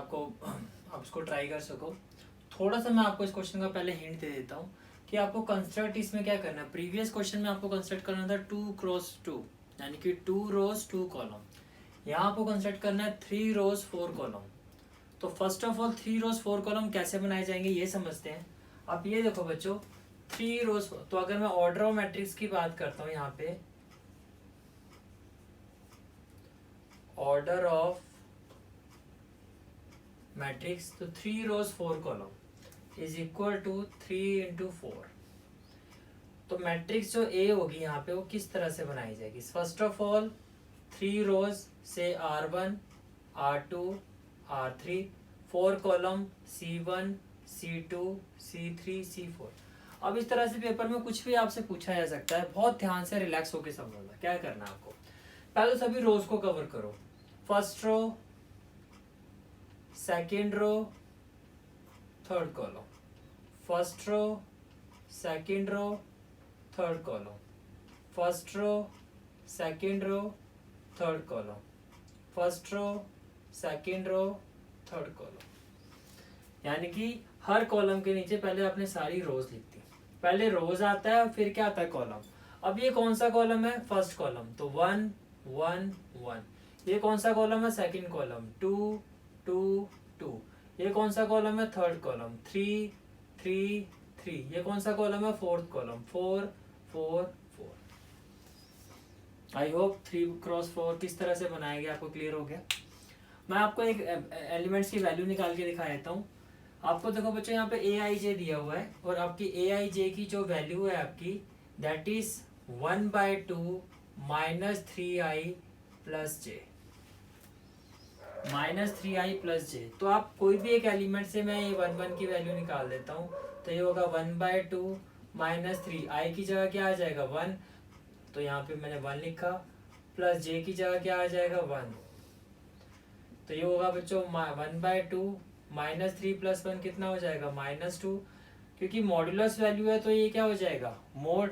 आपको आप इसको ट्राई कर सको। थोड़ा सा मैं आपको इस क्वेश्चन का पहले हिंट दे देता हूँ कि आपको कंस्ट्रक्ट इसमें क्या करना है। प्रीवियस क्वेश्चन में आपको कंस्ट्रक्ट करना था 2x2 यानी कि 2 रोज 2 कॉलम। यहाँ आपको कंस्ट्रक्ट करना है 3 रोज 4 कॉलम। तो first of all 3 rows 4 column कैसे बनाए जाएंगे ये समझते हैं। आप ये देखो बच्चों 3 रोज, तो अगर मैं ऑर्डर ऑफ मैट्रिक्स की बात करता हूँ यहाँ पे, ऑर्डर ऑफ मैट्रिक्स, तो 3 rows 4 column is equal to 3 into 4। तो मैट्रिक्स जो ए होगी यहाँ पे वो किस तरह से बनाई जाएगी। फर्स्ट ऑफ ऑल 3 रोज से R1 R2 R3, 4 column C1 C2 C3 C4। अब इस तरह से पेपर में कुछ भी आपसे पूछा जा सकता है, बहुत ध्यान से रिलैक्स होकर समझना। क्या करना है आपको, पहले सभी रोज को कवर करो। First row, second row, third column, first row, second row, third column, first row, second row, third column, first row, second row, third column. यानी कि हर कॉलम के नीचे पहले आपने सारी रोज लिख दी। पहले रोज आता है और फिर क्या आता है, कॉलम। अब ये कौन सा कॉलम है, फर्स्ट कॉलम, तो 1 1 1। ये कौन सा कॉलम है, सेकेंड कॉलम, 2 2 2। ये कौन सा कॉलम है, थर्ड कॉलम, 3 3 3। ये कौन सा कॉलम है, fourth column, 4 4 4। I hope 3x4 किस तरह से बनाया गया आपको क्लियर हो गया। मैं आपको एक एलिमेंट्स की वैल्यू निकाल के दिखा देता हूँ आपको। देखो बच्चों यहाँ पे AIJ दिया हुआ है और आपकी AIJ की जो वैल्यू है आपकी, that is 1/2 minus 3i plus J, minus 3i plus J. तो आप कोई भी एक एलिमेंट से मैं ये 1 1 की वैल्यू निकाल देता हूँ, तो ये होगा 1/2 माइनस 3, आई की जगह क्या आ जाएगा 1, तो यहाँ पे मैंने 1 लिखा, प्लस जे की जगह क्या आ जाएगा 1, तो ये होगा बच्चों 1/2 माइनस 3 प्लस 1 कितना हो जाएगा, -2। क्योंकि मॉड्यूलस वैल्यू है तो ये क्या हो जाएगा, मोड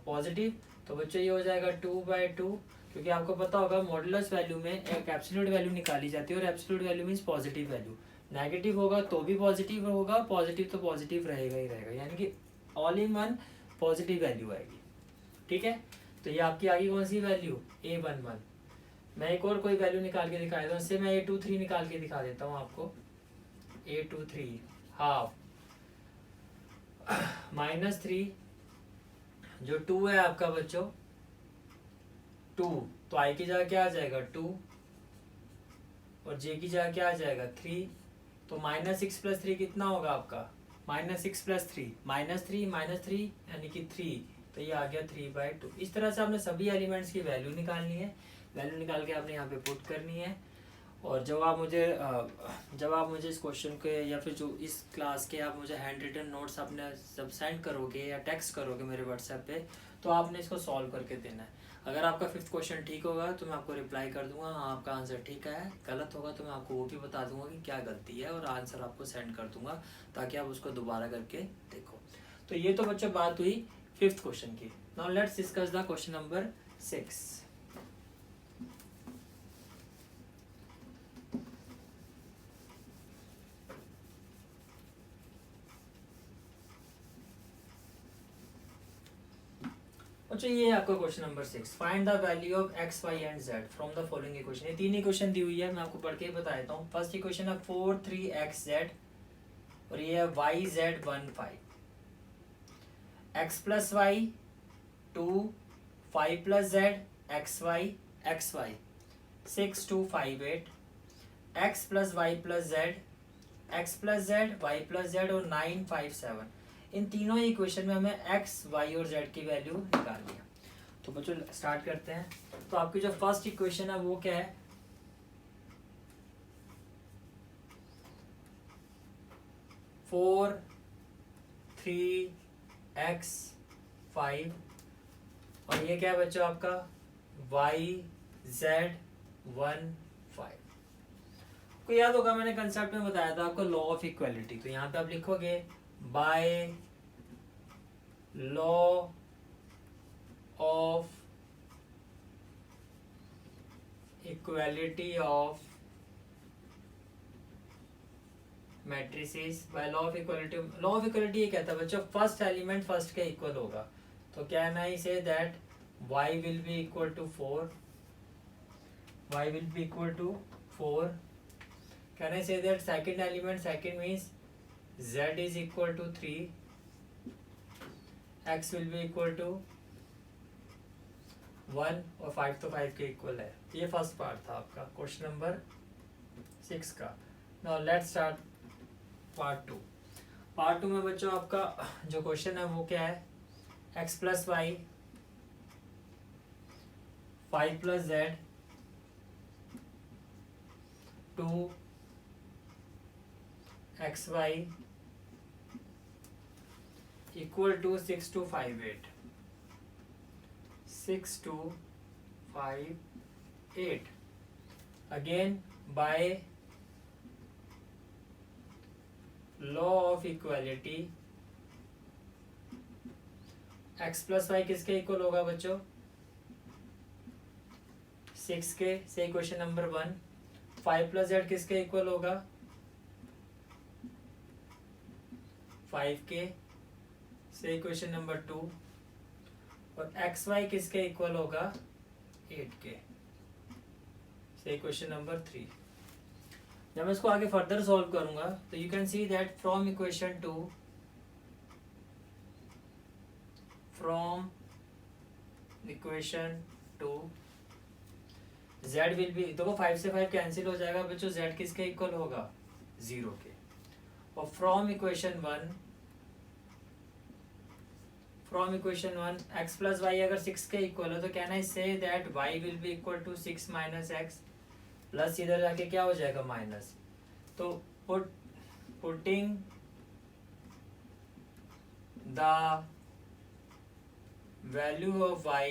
पॉजिटिव, तो बच्चों ये हो जाएगा 2/2। क्योंकि आपको पता होगा मॉड्यूलस वैल्यू में एक एब्सोल्यूट वैल्यू निकाली जाती है और absolute value means positive value. Negative होगा तो भी पॉजिटिव होगा, पॉजिटिव तो पॉजिटिव रहेगा ही रहेगा, यानी कि all in one positive value आएगी। ठीक है, तो ये आपकी आगे कौन सी वैल्यू, A11। मैं एक और कोई वैल्यू निकाल के दिखा देता हूँ, इससे मैं A23 निकाल के दिखा देता हूँ आपको। A23 हाफ -3, जो 2 है आपका बच्चों 2, तो आई की जगह क्या आ जाएगा 2 और जे की जगह क्या आ जाएगा 3, तो -6 प्लस 3 कितना होगा आपका, -6 प्लस 3 -3 यानी कि 3, तो ये आ गया 3/2। इस तरह से आपने सभी एलिमेंट्स की वैल्यू निकालनी है। वैल्यू निकाल के आपने यहाँ पे पुट करनी है। और जब आप मुझे इस क्वेश्चन के या फिर जो इस क्लास के आप मुझे हैंड रिटन नोट्स आपने जब सेंड करोगे या टेक्स्ट करोगे मेरे व्हाट्सएप पे, तो आपने इसको सॉल्व करके देना है। अगर आपका 5th क्वेश्चन ठीक होगा तो मैं आपको रिप्लाई कर दूंगा हाँ आपका आंसर ठीक है, गलत होगा तो मैं आपको वो भी बता दूंगा कि क्या गलती है और आंसर आपको सेंड कर दूंगा ताकि आप उसको दोबारा करके देखो। तो ये तो बच्चों बात हुई 5th क्वेश्चन की। Now let's discuss the question number 6। अच्छा ये आपका question number 6, find the value of x, y and z from the following equation. ये तीन इक्वेशन दी हुई है, मैं आपको पढ़ के बता देता हूँ। फर्स्ट इक्वेशन है 4 3xz और ये है yz 1 5, x plus y 2 5 plus z xy 6 2 5 8, x plus y plus z x plus z y plus z और 9 5 7। इन तीनों इक्वेशन में हमें x, y और z की वैल्यू निकालनी है। तो बच्चों स्टार्ट करते हैं। तो आपकी जो फर्स्ट इक्वेशन है वो क्या है, 4 3x 5 और ये क्या है बच्चों आपका yz 1 5। को याद होगा मैंने कंसेप्ट में बताया था आपको लॉ ऑफ इक्वालिटी। तो यहाँ पे आप लिखोगे by law of equality of matrices by law of equality. Law of equality ये कहता है बच्चों फर्स्ट एलिमेंट फर्स्ट के इक्वल होगा, तो can I say that y will be equal to 4, y will be equal to 4। Can I say that second element second means z is equal to 3, x will be equal to 1 और 5 तो 5 के equal है। ये first part था आपका question number 6 का। Now let's start part 2। Part 2 में बच्चों आपका जो क्वेश्चन है वो क्या है, x plus y 5 plus z 2 x y equal to 6 to 5 8, 6 to 5 8 again by law of equality x plus y किसके इक्वल होगा बच्चों, 6 के, से क्वेश्चन नंबर 1। 5 प्लस जेड किसके इक्वल होगा, 5 के, से क्वेश्चन नंबर 2। और एक्स वाई किसके इक्वल होगा, 8 के, से क्वेश्चन नंबर 3। जब मैं इसको आगे फर्दर सॉल्व करूंगा तो you can see that from equation 2 z will be, देखो 5 से 5 कैंसिल हो जाएगा बच्चों, z किसके इक्वल होगा, 0 के। और from equation 1 x plus y अगर 6 के इक्वल हो तो can I say that y will be equal to 6 minus x, plus इधर जाके क्या हो जाएगा माइनस। तो putting the value of y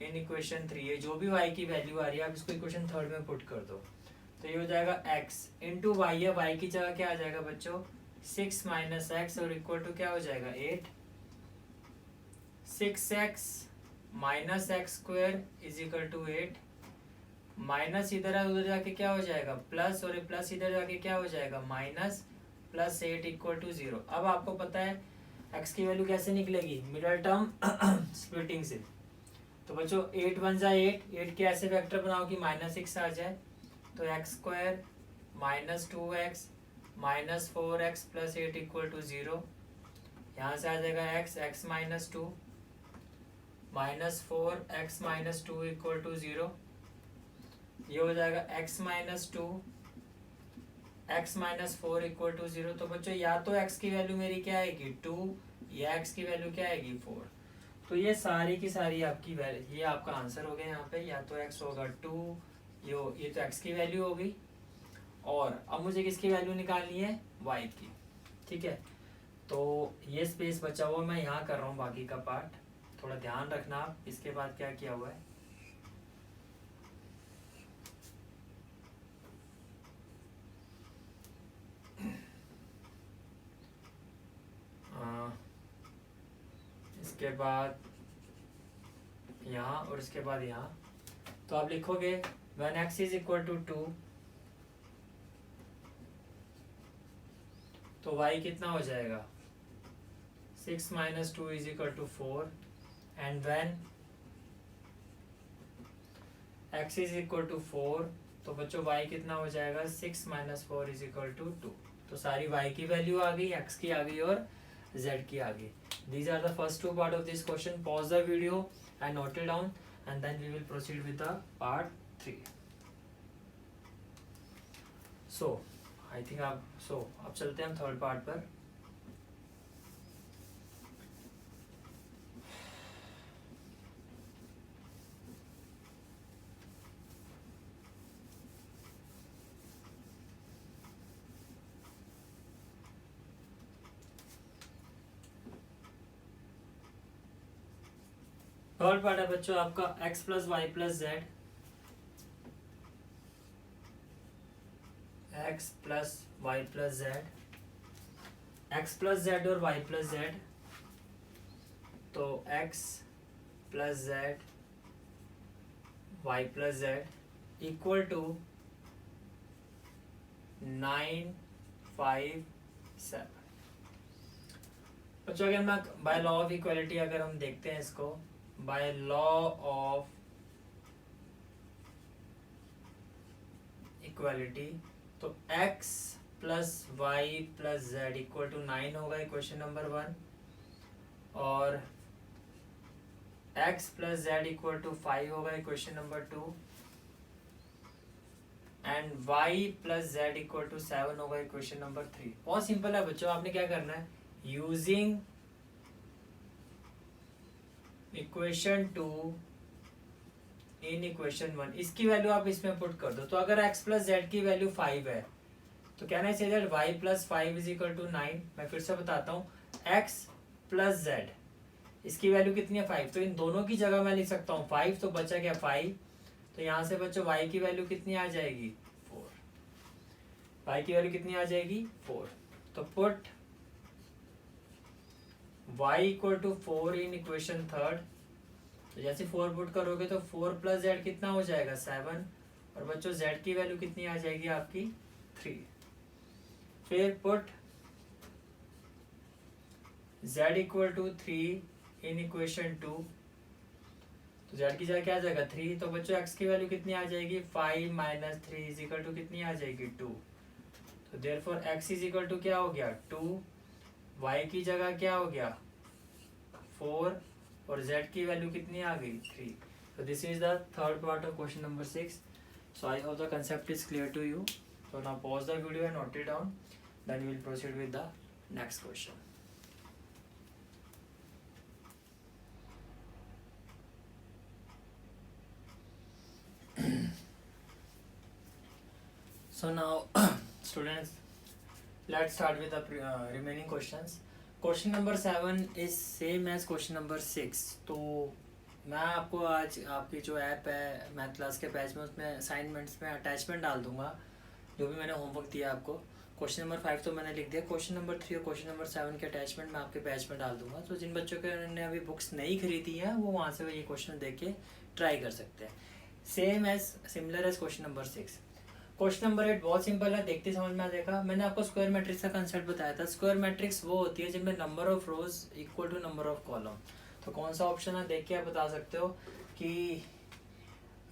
in equation 3, ये जो भी y की वैल्यू आ रही है आप इसको इक्वेशन 3 में पुट कर दो, तो ये हो जाएगा x इंटू वाई है, y की जगह क्या आ जाएगा बच्चों 6 माइनस एक्स और इक्वल टू क्या हो जाएगा 8। 6x minus x square is equal to 8, minus इधर है उधर जाके क्या हो जाएगा प्लस, और प्लस इधर जाके क्या हो जाएगा माइनस, प्लस 8 इक्वल टू 0। अब आपको पता है x की वैल्यू कैसे निकलेगी, मिडल टर्म स्प्लिटिंग से। तो बच्चों 8 1 जा 8 के ऐसे वेक्टर बनाओ कि माइनस 6 आ जाए, तो x square minus 2x minus 4x plus 8 equal to 0। यहाँ से आ जाएगा x minus 2 minus 4x minus 2 equal to 0। ये हो जाएगा x minus 2 x minus 4 equal to 0। तो बच्चों या तो x की वैल्यू मेरी क्या आएगी 2 या x की वैल्यू क्या आएगी 4। तो ये सारी की सारी आपकी वैल्यू, ये आपका आंसर हो गया यहाँ पे, या तो x होगा 2, ये तो x की वैल्यू होगी, और अब मुझे किसकी वैल्यू निकालनी है y की, ठीक है। तो ये स्पेस बचा हुआ मैं यहाँ कर रहा हूँ, बाकी का पार्ट थोड़ा ध्यान रखना आप। इसके बाद क्या किया हुआ है, इसके बाद यहाँ और इसके बाद यहाँ, तो आप लिखोगे when x is equal to 2 तो y कितना हो जाएगा 6 minus 2 is equal to 4, and when x is equal to 4 तो बच्चों y कितना हो जाएगा 6 minus 4 is equal to 2। तो सारी y की वैल्यू आ गई, x की आ गई और z की आ गई। These are the first two part of this question. Pause the video and note it down, and then we will proceed with the part 3. So I think अब चलते हैं हम थर्ड पार्ट पर। थर्ड पार्ट है बच्चों आपका x plus y plus z, x plus y plus z, x plus z और y plus z, तो x plus z y plus z equal to 9 5 7। बच्चों अगर मैं बाय लॉ ऑफ इक्वालिटी अगर हम देखते हैं इसको, बाय लॉ ऑफ इक्वालिटी, तो x plus y plus z equal to 9 होगा इक्वेशन नंबर 1, और x plus z equal to 5 होगा equation number 2, and y plus z equal to 7 होगा इक्वेशन नंबर 3। बहुत सिंपल है बच्चों, आपने क्या करना है, यूजिंग इक्वेशन 2 इन इक्वेशन 1, इसकी वैल्यू आप इसमें पुट कर दो। तो अगर x प्लस जेड की वैल्यू 5 है तो कहना है that y plus 5 is equal to 9। मैं फिर से बताता हूँ, x प्लस जेड इसकी वैल्यू कितनी है 5, तो इन दोनों की जगह मैं लिख सकता हूँ 5, तो बचा क्या 5, तो यहाँ से बच्चों y की वैल्यू कितनी आ जाएगी 4, y की वैल्यू कितनी आ जाएगी 4। तो put y equal to 4 in equation 3, तो जैसे 4 पुट करोगे तो 4 प्लस जेड कितना हो जाएगा 7, और बच्चों z की वैल्यू कितनी आ जाएगी आपकी 3। फिर put z equal to 3 in equation 2, तो z की जगह क्या आ जाएगा 3, तो बच्चों x की वैल्यू कितनी आ जाएगी 5 माइनस 3 इज इक्वल टू कितनी आ जाएगी 2। तो therefore x is equal to क्या हो गया 2, y की जगह क्या हो गया 4, और z की वैल्यू कितनी आ गई 3। So this is the third part of question number 6. So I hope the concept is clear to you. So now pause the video and note it down. Then we will proceed with the next question. So now students, let's start with the remaining questions. Question number 7 is same as question number 6. तो मैं आपको आज आपकी जो app है math class के page में उसमें असाइनमेंट्स में अटैचमेंट डाल दूंगा जो भी मैंने होमवर्क दिया आपको। क्वेश्चन नंबर 5 तो मैंने लिख दिया, क्वेश्चन नंबर 3 और क्वेश्चन नंबर 7 के अटैचमेंट मैं आपके पेज में डाल दूंगा। तो जिन बच्चों के ने अभी बुक्स नहीं खरीदी हैं वो वहाँ से ये क्वेश्चन देख के ट्राई कर सकते हैं। Same as similar as question number 6। Question number 8 बहुत सिंपल है, देखते समझ में आ जाएगा। मैंने आपको स्क्वायर मैट्रिक्स का कंसेप्ट बताया था। स्क्वायर मैट्रिक्स वो होती है जिनमें number of rows equal to number of column. तो कौन सा ऑप्शन है देख के आप बता सकते हो कि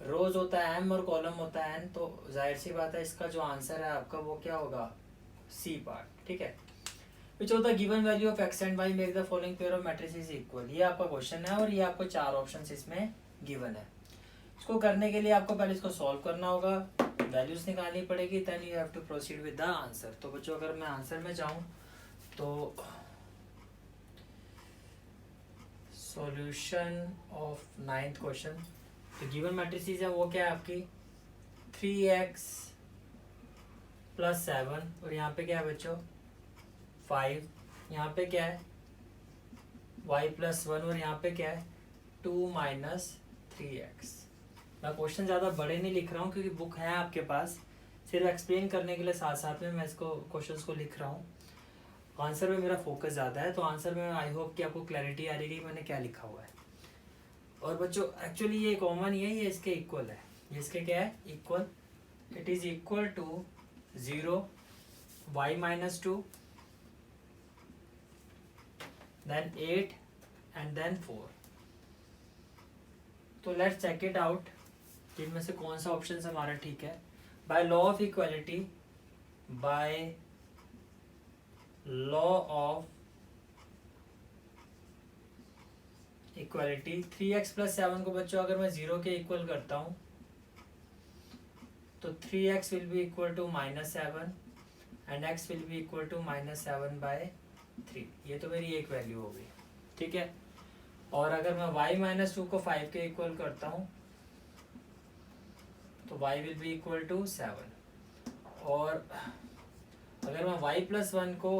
रोज होता है m और कॉलम होता है n, तो जाहिर सी बात है इसका जो आंसर है आपका वो क्या होगा सी पार्ट। ठीक है, विच होता है given value of x and y make the following pair of matrices equal. ये आपका क्वेश्चन है और ये आपको 4 ऑप्शंस इसमें गिवन है। इसको करने के लिए आपको पहले इसको सॉल्व करना होगा, वैल्यूज निकालनी पड़ेगी, then you have to proceed with the answer. तो बच्चों अगर मैं आंसर में जाऊं तो सॉल्यूशन ऑफ 9th क्वेश्चन, तो गिवन मैट्रिसेस है वो क्या है आपकी 3x प्लस 7, और यहाँ पे क्या है बच्चों 5, यहाँ पे क्या है y प्लस 1, और यहाँ पे क्या है 2 माइनस 3x। मैं क्वेश्चन ज़्यादा बड़े नहीं लिख रहा हूँ क्योंकि बुक है आपके पास, सिर्फ एक्सप्लेन करने के लिए साथ साथ में मैं इसको क्वेश्चंस को लिख रहा हूँ। आंसर में मेरा फोकस ज़्यादा है, तो आंसर में आई होप कि आपको क्लैरिटी आ रही है कि मैंने क्या लिखा हुआ है। और बच्चों एक्चुअली ये कॉमन ही है, ये इसके इक्वल है, ये इसके क्या है equal, it is equal to 0 y minus 2 then 8 and then 4। तो लेट्स चेक इट आउट कि इनमें से कौन सा ऑप्शन हमारा ठीक है। Bye law of equality, bye law of equality 3x plus 7 को बच्चों अगर मैं 0 के इक्वल करता हूँ तो 3x will be equal to minus 7 and x will be equal to minus 7/3। ये तो मेरी एक वैल्यू हो गई, ठीक है। और अगर मैं y माइनस 2 को 5 के इक्वल करता हूँ तो y will be equal to 7, और अगर मैं y प्लस 1 को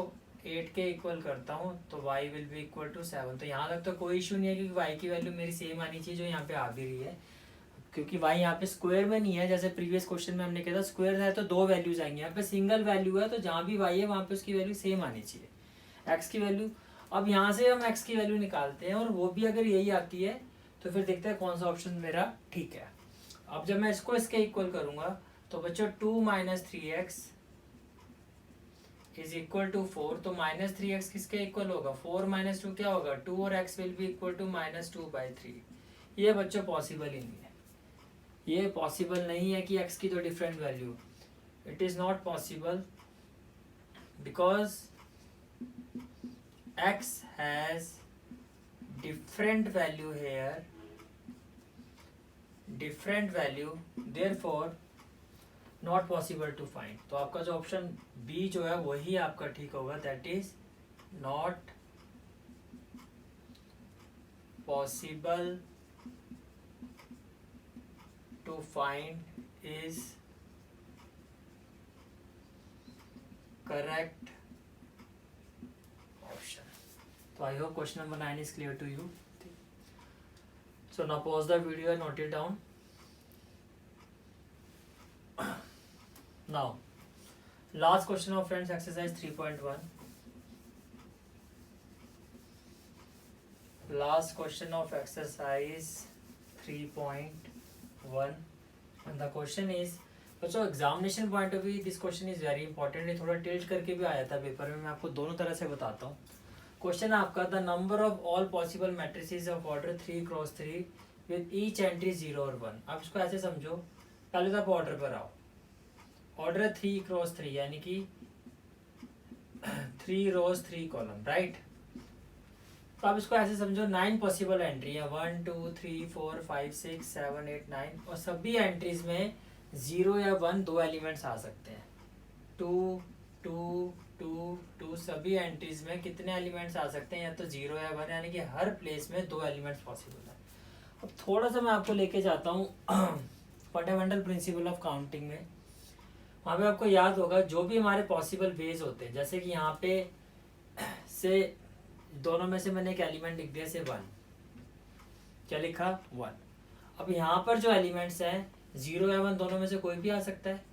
8 के इक्वल करता हूँ तो y will be equal to 7। तो यहाँ तक तो कोई इशू नहीं है क्योंकि y की वैल्यू मेरी सेम आनी चाहिए जो यहाँ पे आ भी रही है, क्योंकि y यहाँ पे स्क्वायर में नहीं है। जैसे प्रीवियस क्वेश्चन में हमने कहा था स्क्वायर है तो 2 वैल्यूज आएंगे, यहाँ पे सिंगल वैल्यू है तो जहाँ भी y है वहाँ पे उसकी वैल्यू सेम आनी चाहिए, x की वैल्यू। अब यहाँ से हम x की वैल्यू निकालते हैं और वो भी अगर यही आती है तो फिर देखते हैं कौन सा ऑप्शन मेरा ठीक है। अब जब मैं इसको इसके इक्वल करूँगा तो बच्चों 2 minus 3x is equal to 4, तो -3x किसके इक्वल होगा? 4 - 2 क्या होगा? 2 और x will be equal to -2/3। ये बच्चों पॉसिबल ही नहीं है, ये पॉसिबल नहीं है कि x की तो different value, it is not possible because x has different value here, different value, therefore not possible to find। तो आपका जो ऑप्शन बी जो है वही आपका ठीक होगा, that is not possible to find is correct option. So I hope question number 9 is clear to you. So now pause the video and note it down. Now, last question of friends, exercise 3.1. Last question of exercise 3.1, and the question is, बच्चों examination point of view this question is very important. ये थोड़ा tilt करके भी आया था paper में, मैं आपको दोनों तरह से बताता हूँ। क्वेश्चन आपका, the number of all possible matrices of order 3x3 with each entry 0 और 1। आप इसको ऐसे समझो, पहले तो आप ऑर्डर पर आओ, ऑर्डर 3x3 यानी कि 3 रोज 3 कॉलम, राइट। तो आप इसको ऐसे समझो 9 पॉसिबल एंट्री है, 1 2 3 4 5 6 7 8 9, और सभी एंट्रीज में 0 या 1 दो एलिमेंट्स आ सकते हैं। 2 2 2 2 सभी एंट्रीज में कितने एलिमेंट्स आ सकते हैं? या तो 0 या 1, यानी कि हर प्लेस में दो एलिमेंट्स पॉसिबल है। अब थोड़ा सा मैं आपको लेके जाता हूँ फंडामेंटल प्रिंसिपल ऑफ काउंटिंग में। वहाँ पे आपको याद होगा जो भी हमारे पॉसिबल वेज होते हैं, जैसे कि यहाँ पे से दोनों में से मैंने एक एलिमेंट लिख दिया, से 1, क्या लिखा? 1। अब यहाँ पर जो एलिमेंट्स हैं 0 या 1 दोनों में से कोई भी आ सकता है,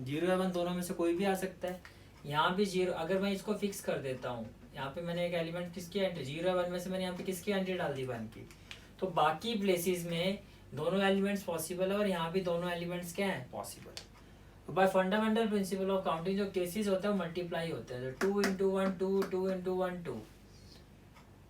0 या 1 दोनों में से कोई भी आ सकता है। यहाँ भी 0, अगर मैं इसको फिक्स कर देता हूँ, यहाँ पे मैंने एक एलिमेंट किसकी एंट्री 0 या 1 में से मैंने यहाँ पे किसकी एंट्री डाल दी? 1 की। तो बाकी प्लेसेस में दोनों एलिमेंट्स पॉसिबल है और यहाँ भी दोनों एलिमेंट्स क्या हैं? Possible. Bye fundamental principle of counting जो केसेस होते हैं वो मल्टीप्लाई होते हैं, 2 × 1 2 2 × 1 2।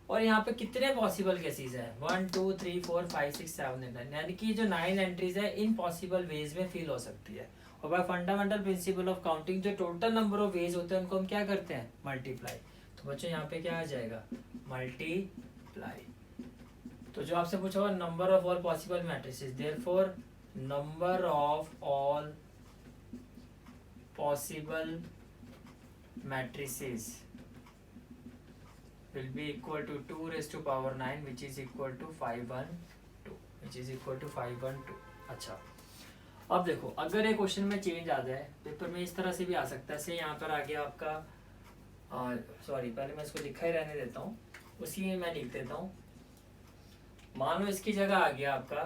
और यहाँ पे कितने पॉसिबल केसेस हैं? 1 2 3 4 5 6 7 8 9, यानी कि जो 9 एंट्रीज है इन पॉसिबल वेज में फिल हो सकती है। और bye fundamental principle of counting जो टोटल नंबर ऑफ वेज होते हैं उनको हम क्या करते हैं? मल्टीप्लाई। तो बच्चों यहाँ पे क्या आ जाएगा? मल्टीप्लाई। तो जो आपसे पूछा हुआ number of all possible matrices, therefore number of all possible matrices will be equal to 2⁻⁹ which is equal to 512, which is equal to 512। अच्छा, अब देखो अगर ये क्वेश्चन में चेंज आ जाए पेपर में, इस तरह से भी आ सकता है। से यहाँ पर आ गया आपका, सॉरी पहले मैं इसको लिखा ही रहने देता हूँ, उसी में मैं लिख देता हूँ। मान लो इसकी जगह आ गया आपका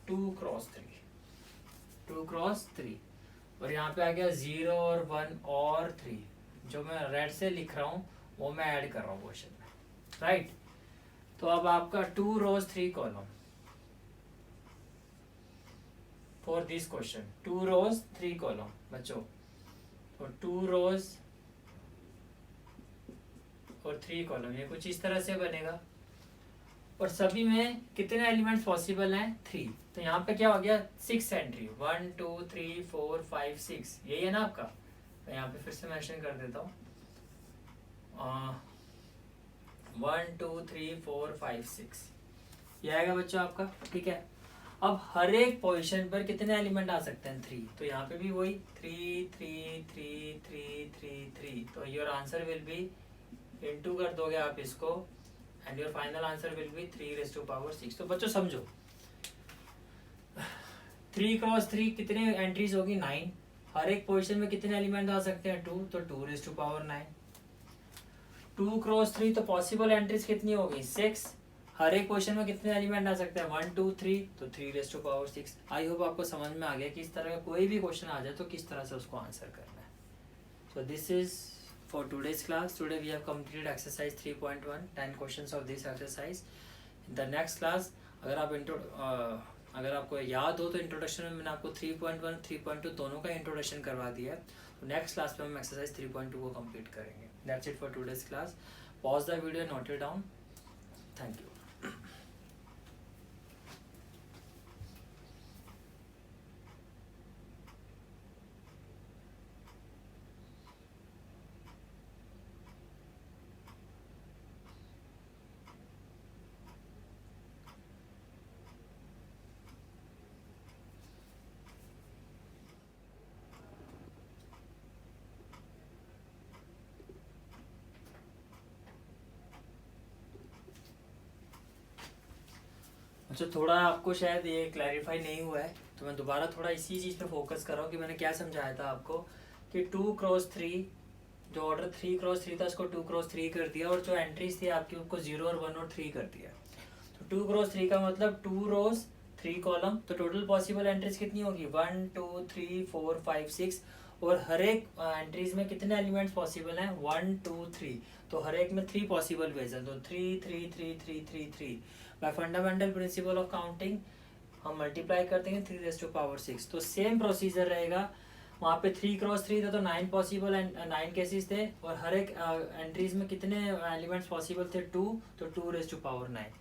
2×3, 2×3, और यहाँ पे आ गया 0 और 1 और 3, जो मैं रेड से लिख रहा हूँ वो मैं ऐड कर रहा हूँ क्वेश्चन में, राइट। तो अब आपका 2 rows 3 column for this question, 2 rows 3 column बच्चों, तो 2 रोज और 3 कॉलम, ये कुछ इस तरह से बनेगा। और सभी में कितने एलिमेंट्स पॉसिबल हैं? 3। तो यहाँ पे क्या हो गया? 6 एंट्री, 1 2 3 4 5 6, यही है ना आपका। तो यहाँ पे फिर से मेंशन कर देता हूँ, 1 2 3 4 5 6, ये आएगा बच्चों आपका, ठीक है। अब हर एक पोजीशन पर कितने एलिमेंट आ सकते हैं? 3। तो यहाँ पे भी वही 3 3 3 3 3 3, तो your answer will be, into कर दोगे आप इसको, and your final answer will be 3⁻6। तो बच्चों समझो 3×3 कितने एंट्रीज होगी? 9। हर एक पोजीशन में कितने एलिमेंट आ सकते हैं? 2, तो 2⁻9। 2×3 तो पॉसिबल एंट्रीज कितनी होगी? 6। हर एक क्वेश्चन में कितने एलिमेंट आ सकते हैं? 1 2 3, तो 3⁻6। आई होप आपको समझ में आ गया कि इस तरह का कोई भी क्वेश्चन आ जाए तो किस तरह से उसको आंसर करना है। So this is for today's class. Today we have completed exercise 3.1, 10 questions of this exercise. In the next class अगर आप अगर आपको याद हो तो इंट्रोडक्शन में मैंने आपको 3.1 3.2 दोनों का इंट्रोडक्शन करवा दिया है। तो नेक्स्ट क्लास में हम एक्सरसाइज 3.2 को कंप्लीट करेंगे। That's it for today's class. Pause the video, note it down. Thank you. अच्छा, थोड़ा आपको शायद ये क्लैरिफाई नहीं हुआ है, तो मैं दोबारा थोड़ा इसी चीज़ पे फोकस कर रहा हूँ कि मैंने क्या समझाया था आपको कि 2x3 जो ऑर्डर 3x3 था उसको 2x3 कर दिया, और जो एंट्रीज थी आपकी उसको 0 और 1 और 3 कर दिया। तो 2x3 का मतलब 2 रोज 3 कॉलम, तो टोटल पॉसिबल एंट्रीज कितनी होगी 1 2 3 4 5 6, और हर एक एंट्रीज में कितने एलिमेंट्स पॉसिबल हैं 1 2 3, तो हर एक में 3 पॉसिबल वेज हैं, तो 3 3 3 3 3 3 bye fundamental principle of counting हम मल्टीप्लाई करते हैं 3⁻⁶। तो सेम प्रोसीजर रहेगा, वहाँ पे 3x3 था तो 9 पॉसिबल एंड 9 केसेस थे, और हर एक एंट्रीज में कितने एलिमेंट्स पॉसिबल थे 2, तो 2⁹9।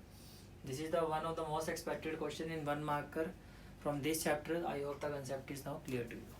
This is the one of the most expected question in 1 marker from this chapter. I hope the concept is now clear to you.